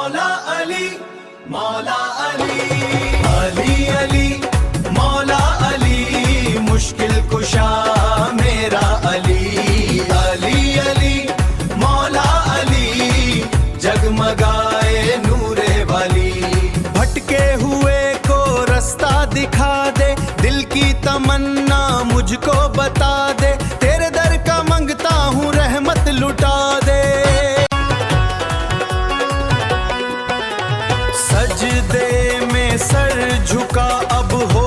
मौला अली, मौला अली, अली अली, मौला अली, मुश्किल कुशा मेरा अली, अली अली, मौला अली, जगमगाए नूरे वाली। भटके हुए को रास्ता दिखा दे, दिल की तमन्ना मुझको बता दे, तेरे दर का मंगता हूँ रहमत लुटा दे। सजदे में सर झुका अब हो